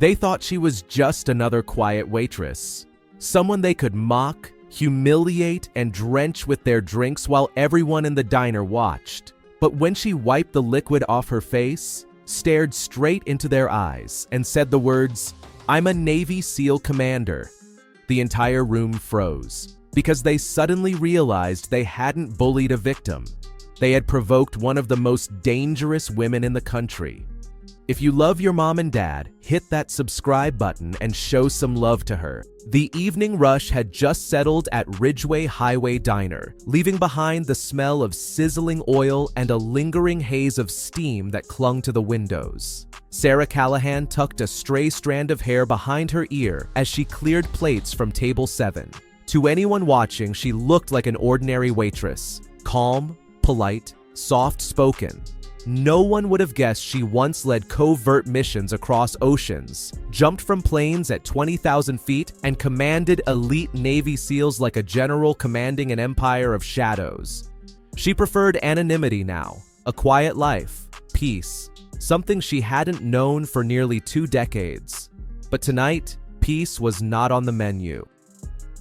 They thought she was just another quiet waitress, someone they could mock, humiliate, and drench with their drinks while everyone in the diner watched. But when she wiped the liquid off her face, stared straight into their eyes, and said the words, "I'm a Navy SEAL commander," the entire room froze, because they suddenly realized they hadn't bullied a victim. They had provoked one of the most dangerous women in the country. If you love your mom and dad, hit that subscribe button and show some love to her. The evening rush had just settled at Ridgeway Highway Diner, leaving behind the smell of sizzling oil and a lingering haze of steam that clung to the windows. Sarah Callahan tucked a stray strand of hair behind her ear as she cleared plates from table 7. To anyone watching, she looked like an ordinary waitress, calm, polite, soft-spoken. No one would have guessed she once led covert missions across oceans, jumped from planes at 20,000 feet, and commanded elite Navy SEALs like a general commanding an empire of shadows. She preferred anonymity now, a quiet life, peace, something she hadn't known for nearly 2 decades. But tonight, peace was not on the menu.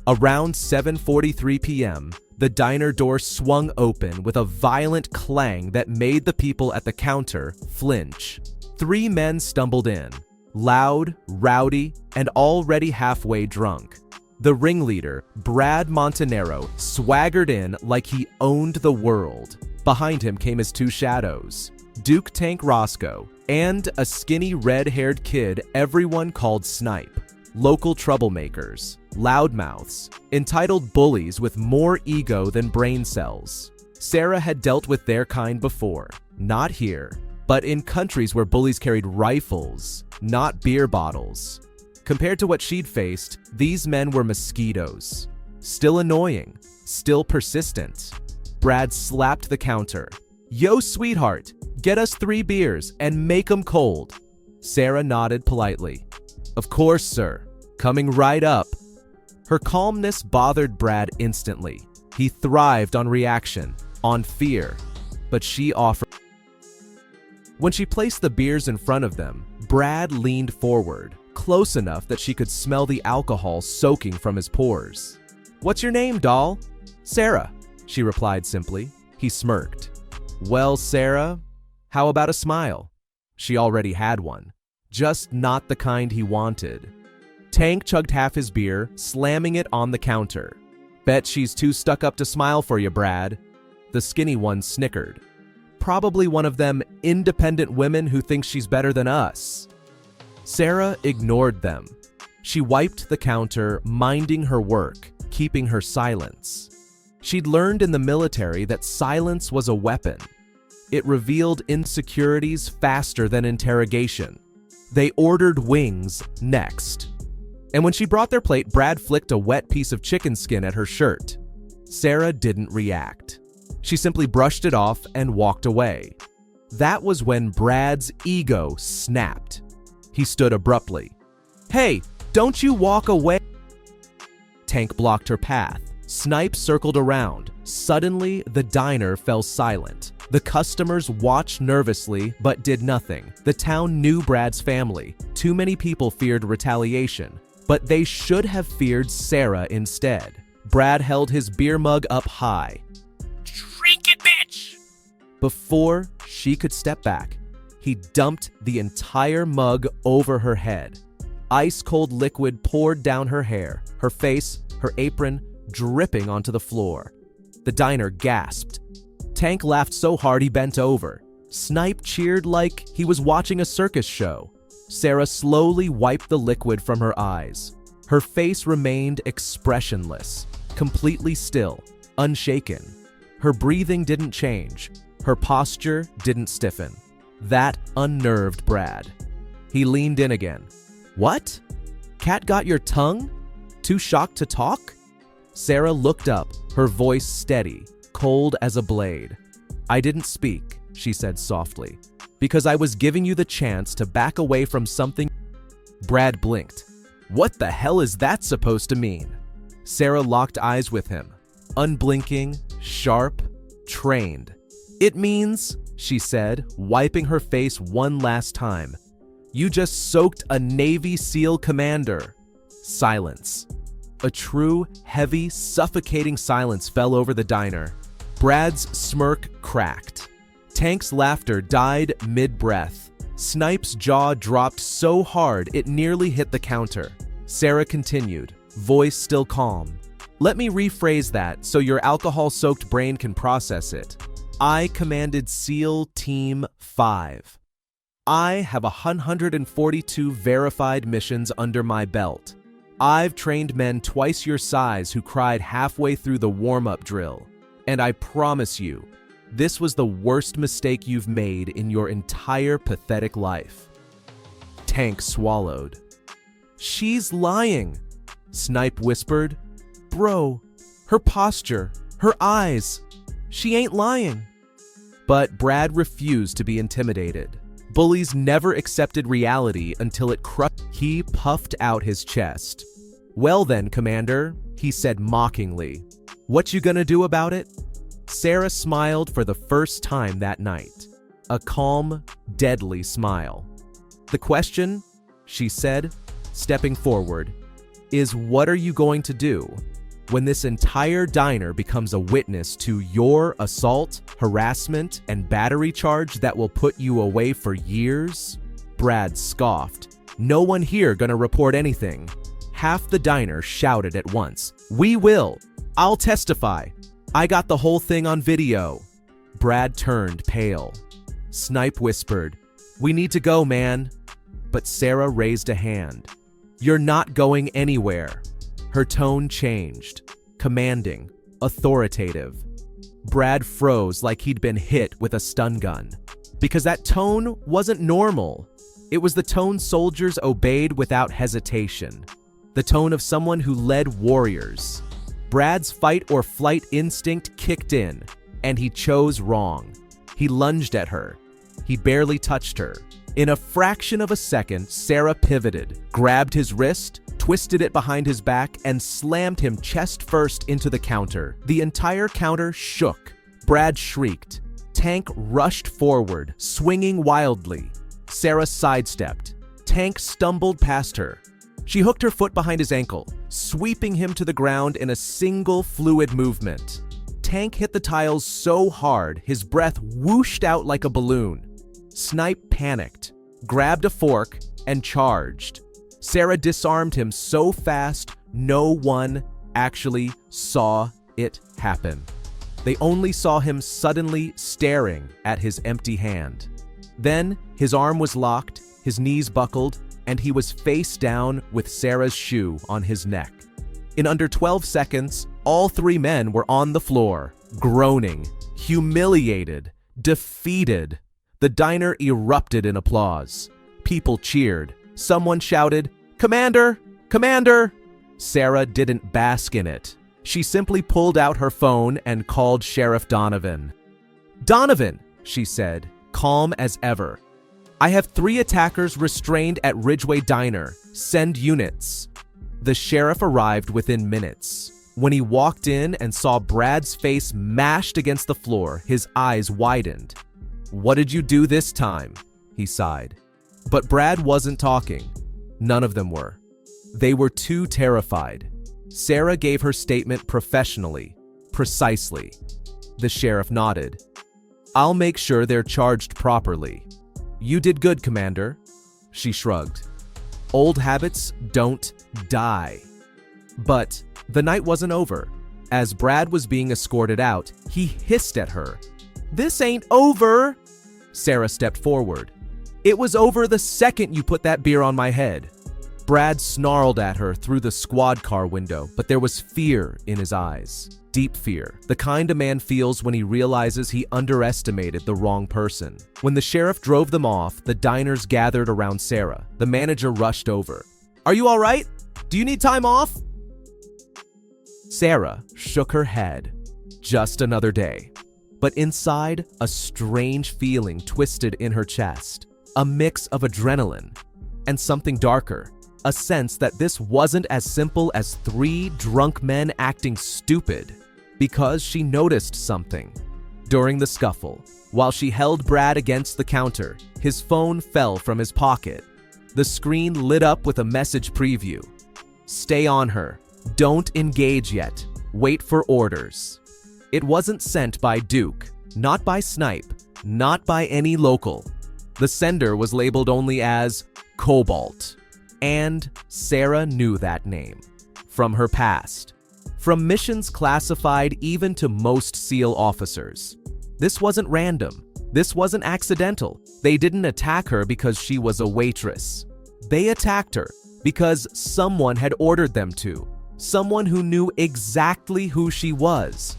Around 7:43 p.m., the diner door swung open with a violent clang that made the people at the counter flinch. 3 men stumbled in, loud, rowdy, and already halfway drunk. The ringleader, Brad Montanero, swaggered in like he owned the world. Behind him came his 2 shadows, Duke Tank Roscoe, and a skinny red-haired kid everyone called Snipe. Local troublemakers, loudmouths, entitled bullies with more ego than brain cells. Sarah had dealt with their kind before, not here, but in countries where bullies carried rifles, not beer bottles. Compared to what she'd faced, these men were mosquitoes. Still annoying, still persistent. Brad slapped the counter. "Yo, sweetheart, get us 3 beers and make 'em cold." Sarah nodded politely. "Of course, sir. Coming right up." Her calmness bothered Brad instantly. He thrived on reaction, on fear, but she offered. When she placed the beers in front of them, Brad leaned forward, close enough that she could smell the alcohol soaking from his pores. "What's your name, doll?" "Sarah," she replied simply. He smirked. "Well, Sarah, how about a smile?" She already had one. Just not the kind he wanted. Tank chugged half his beer, slamming it on the counter. "Bet she's too stuck up to smile for you, Brad." The skinny one snickered. "Probably one of them independent women who thinks she's better than us." Sarah ignored them. She wiped the counter, minding her work, keeping her silence. She'd learned in the military that silence was a weapon. It revealed insecurities faster than interrogation. They ordered wings next. And when she brought their plate, Brad flicked a wet piece of chicken skin at her shirt. Sarah didn't react. She simply brushed it off and walked away. That was when Brad's ego snapped. He stood abruptly. "Hey, don't you walk away!" Tank blocked her path. Snipe circled around. Suddenly, the diner fell silent. The customers watched nervously, but did nothing. The town knew Brad's family. Too many people feared retaliation, but they should have feared Sarah instead. Brad held his beer mug up high. "Drink it, bitch!" Before she could step back, he dumped the entire mug over her head. Ice-cold liquid poured down her hair, her face, her apron, dripping onto the floor. The diner gasped. Tank laughed so hard he bent over. Snipe cheered like he was watching a circus show. Sarah slowly wiped the liquid from her eyes. Her face remained expressionless, completely still, unshaken. Her breathing didn't change. Her posture didn't stiffen. That unnerved Brad. He leaned in again. "What? Cat got your tongue? Too shocked to talk?" Sarah looked up, her voice steady, cold as a blade. "I didn't speak," she said softly, "because I was giving you the chance to back away from something." Brad blinked. "What the hell is that supposed to mean?" Sarah locked eyes with him, unblinking, sharp, trained. "It means," she said, wiping her face one last time, You just soaked a Navy SEAL commander. Silence. A true, heavy, suffocating silence fell over the diner. Brad's smirk cracked. Tank's laughter died mid-breath. Snipe's jaw dropped so hard it nearly hit the counter. Sarah continued, voice still calm. Let me rephrase that so your alcohol-soaked brain can process it. I commanded SEAL Team 5. I have 142 verified missions under my belt. I've trained men twice your size who cried halfway through the warm-up drill. And I promise you, this was the worst mistake you've made in your entire pathetic life. Tank swallowed. She's lying, Snipe whispered. Bro, her posture, her eyes, she ain't lying. But Brad refused to be intimidated. Bullies never accepted reality until it crushed. He puffed out his chest. Well then, Commander, he said mockingly. What you gonna do about it? Sarah smiled for the first time that night. A calm, deadly smile. The question, she said, stepping forward, is what are you going to do when this entire diner becomes a witness to your assault, harassment, and battery charge that will put you away for years? Brad scoffed. No one here gonna report anything. Half the diner shouted at once. We will. I'll testify. I got the whole thing on video. Brad turned pale. Snipe whispered, we need to go, man. But Sarah raised a hand. You're not going anywhere. Her tone changed, commanding, authoritative. Brad froze like he'd been hit with a stun gun. Because that tone wasn't normal. It was the tone soldiers obeyed without hesitation. The tone of someone who led warriors. Brad's fight or flight instinct kicked in, and he chose wrong. He lunged at her. He barely touched her. In a fraction of a second, Sarah pivoted, grabbed his wrist, twisted it behind his back, and slammed him chest first into the counter. The entire counter shook. Brad shrieked. Tank rushed forward, swinging wildly. Sarah sidestepped. Tank stumbled past her. She hooked her foot behind his ankle, sweeping him to the ground in a single fluid movement. Tank hit the tiles so hard, his breath whooshed out like a balloon. Snipe panicked, grabbed a fork, and charged. Sarah disarmed him so fast, no one actually saw it happen. They only saw him suddenly staring at his empty hand. Then, his arm was locked, his knees buckled, and he was face down with Sarah's shoe on his neck. In under 12 seconds, all three men were on the floor, groaning, humiliated, defeated. The diner erupted in applause. People cheered. Someone shouted, "Commander! Commander!" Sarah didn't bask in it. She simply pulled out her phone and called Sheriff Donovan. "Donovan," she said, calm as ever. "I have 3 attackers restrained at Ridgeway Diner. Send units." The sheriff arrived within minutes. When he walked in and saw Brad's face mashed against the floor, his eyes widened. "What did you do this time?" he sighed. But Brad wasn't talking. None of them were. They were too terrified. Sarah gave her statement professionally, precisely. The sheriff nodded. "I'll make sure they're charged properly." "You did good, Commander." She shrugged. Old habits don't die. But the night wasn't over. As Brad was being escorted out, he hissed at her. "This ain't over!" Sarah stepped forward. "It was over the second you put that beer on my head." Brad snarled at her through the squad car window, but there was fear in his eyes. Deep fear, the kind a man feels when he realizes he underestimated the wrong person. When the sheriff drove them off, the diners gathered around Sarah. The manager rushed over. "Are you all right? Do you need time off?" Sarah shook her head. Just another day. But inside, a strange feeling twisted in her chest. A mix of adrenaline and something darker. A sense that this wasn't as simple as 3 drunk men acting stupid. Because she noticed something. During the scuffle, while she held Brad against the counter, his phone fell from his pocket. The screen lit up with a message preview. Stay on her. Don't engage yet. Wait for orders. It wasn't sent by Duke, not by Snipe, not by any local. The sender was labeled only as Cobalt. And Sarah knew that name. From her past. From missions classified even to most SEAL officers. This wasn't random. This wasn't accidental. They didn't attack her because she was a waitress. They attacked her because someone had ordered them to. Someone who knew exactly who she was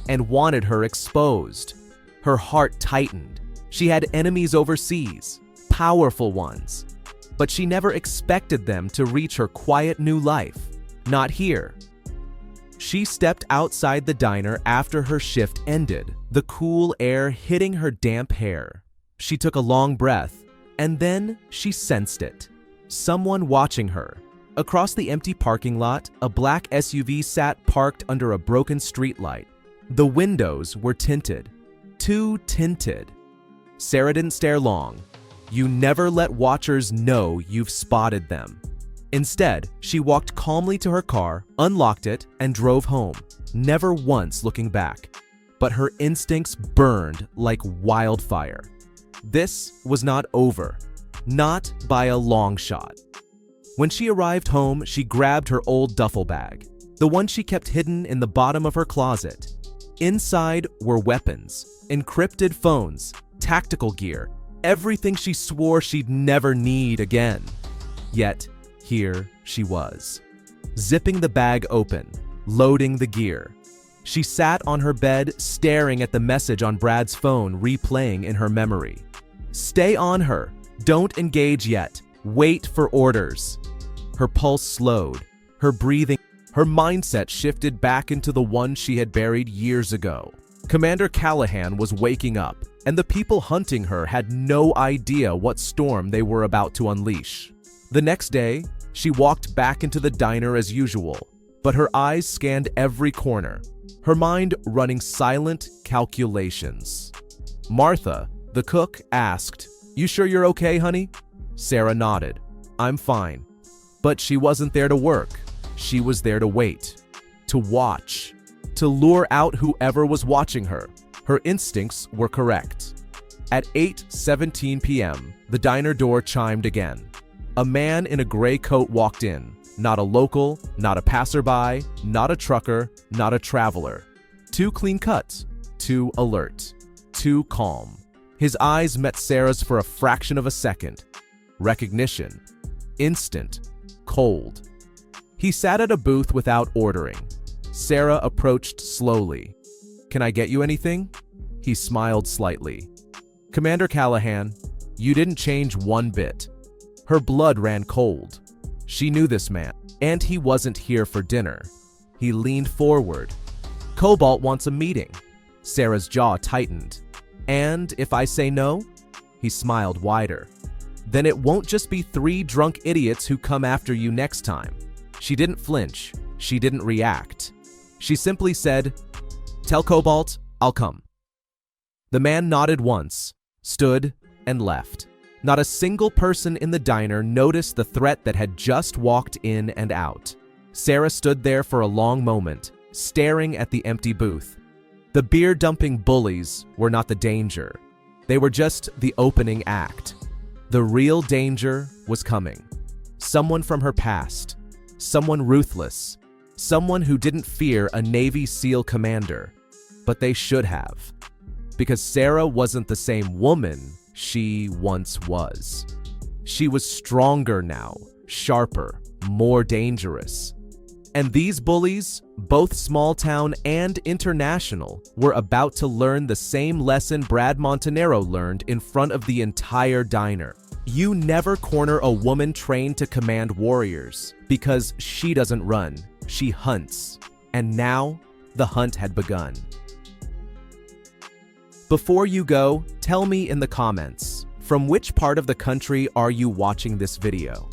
and wanted her exposed. Her heart tightened. She had enemies overseas, powerful ones. But she never expected them to reach her quiet new life. Not here. She stepped outside the diner after her shift ended, the cool air hitting her damp hair. She took a long breath, and then she sensed it. Someone watching her. Across the empty parking lot, a black SUV sat parked under a broken streetlight. The windows were tinted. Too tinted. Sarah didn't stare long. You never let watchers know you've spotted them. Instead, she walked calmly to her car, unlocked it, and drove home, never once looking back. But her instincts burned like wildfire. This was not over. Not by a long shot. When she arrived home, she grabbed her old duffel bag, the one she kept hidden in the bottom of her closet. Inside were weapons, encrypted phones, tactical gear, everything she swore she'd never need again. Yet, here she was, zipping the bag open, loading the gear. She sat on her bed, staring at the message on Brad's phone replaying in her memory. Stay on her. Don't engage yet. Wait for orders. Her pulse slowed, her breathing, her mindset shifted back into the one she had buried years ago. Commander Callahan was waking up, and the people hunting her had no idea what storm they were about to unleash. The next day, she walked back into the diner as usual, but her eyes scanned every corner, her mind running silent calculations. Martha, the cook, asked, "You sure you're okay, honey?" Sarah nodded. "I'm fine." But she wasn't there to work. She was there to wait, to watch, to lure out whoever was watching her. Her instincts were correct. At 8:17 p.m., the diner door chimed again. A man in a gray coat walked in. Not a local, not a passerby, not a trucker, not a traveler. Too clean cut, too alert, too calm. His eyes met Sarah's for a fraction of a second. Recognition. Instant. Cold. He sat at a booth without ordering. Sarah approached slowly. "Can I get you anything?" He smiled slightly. "Commander Callahan, you didn't change one bit." Her blood ran cold. She knew this man, and he wasn't here for dinner. He leaned forward. "Cobalt wants a meeting." Sarah's jaw tightened. "And if I say no?" He smiled wider. "Then it won't just be 3 drunk idiots who come after you next time." She didn't flinch. She didn't react. She simply said, "Tell Cobalt, I'll come." The man nodded once, stood, and left. Not a single person in the diner noticed the threat that had just walked in and out. Sarah stood there for a long moment, staring at the empty booth. The beer-dumping bullies were not the danger. They were just the opening act. The real danger was coming. Someone from her past. Someone ruthless. Someone who didn't fear a Navy SEAL commander. But they should have. Because Sarah wasn't the same woman she once was. She was stronger now, sharper, more dangerous. And these bullies, both small town and international, were about to learn the same lesson Brad Montanaro learned in front of the entire diner. You never corner a woman trained to command warriors, because she doesn't run, she hunts. And now, the hunt had begun. Before you go, tell me in the comments, from which part of the country are you watching this video?